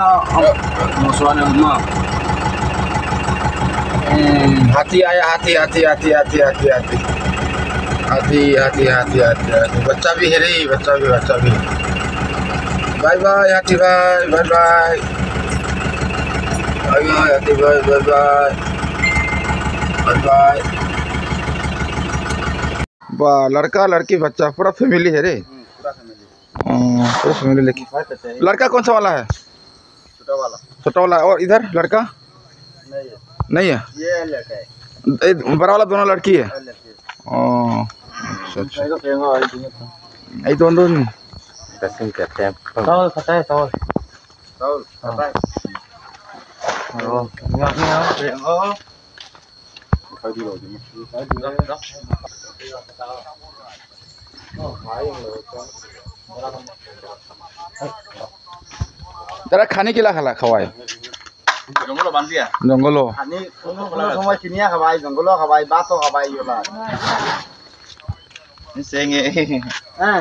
ना मुसवाने उम्मा हाथी आया हाथी हाथी हाथी हाथी हाथी हाथी हाथी हाथी हाथी हाथी हाथी बच्चा भी है रे बच्चा भी बाय बाय हाथी भाई बाय बाय बाय बाय हाथी भाई बाय बाय बाय बाय वाह लड़का लड़की बच्चा पूरा फैमिली है रे पूरा फैमिली लेके लड़का कौन सा वाला है छोटा वाला और इधर लड़का नहीं है ये लड़का है बड़ा वाला दोनों लड़की है अच्छा यही तो दोनों दर्शन करते हैं तौल खाता है तौल खाता है तेरा खाने के लिए खवाए जंगलो बांध दिया जंगलो खाने कोनो समय चिनिया खवाई जंगलो खवाई बातो खवाई योला सेंगे हैं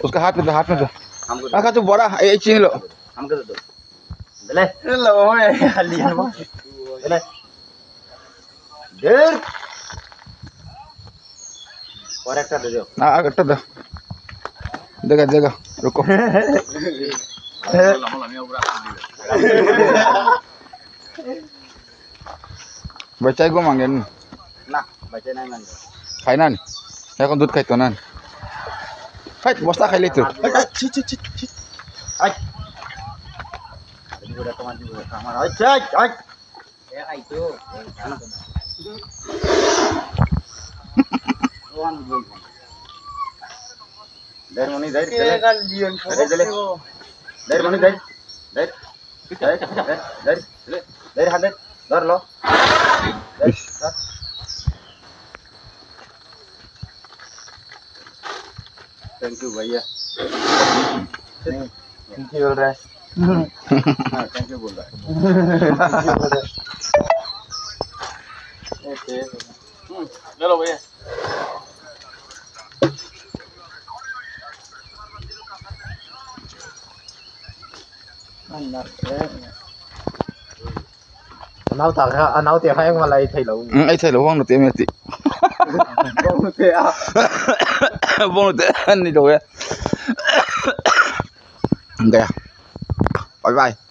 उसका हाथ में दो आका तू बड़ा ये चीज लो हमको दे दो ले लो है लिया वो ले देर और एक दे दो अगट्टा दो देगा रुको बच्चा को मांगे ना बच्चे नहीं मांगे खाई ना ya kon दूध खाई तो ना खाई बस्ता खाई ले तू ay ini udah teman juga kamar ay ya itu dari mana dari dari mana dari hadir dar lo thank you भैया थैंक यू बोल रहा है हाँ थैंक यू बोल रहा है ओके ले लो भैया nấu tiền hay mà lại thầy lẩu ấy thầy lẩu không được tiền gì không tiền à không được tiền đi rồi kìa bye bye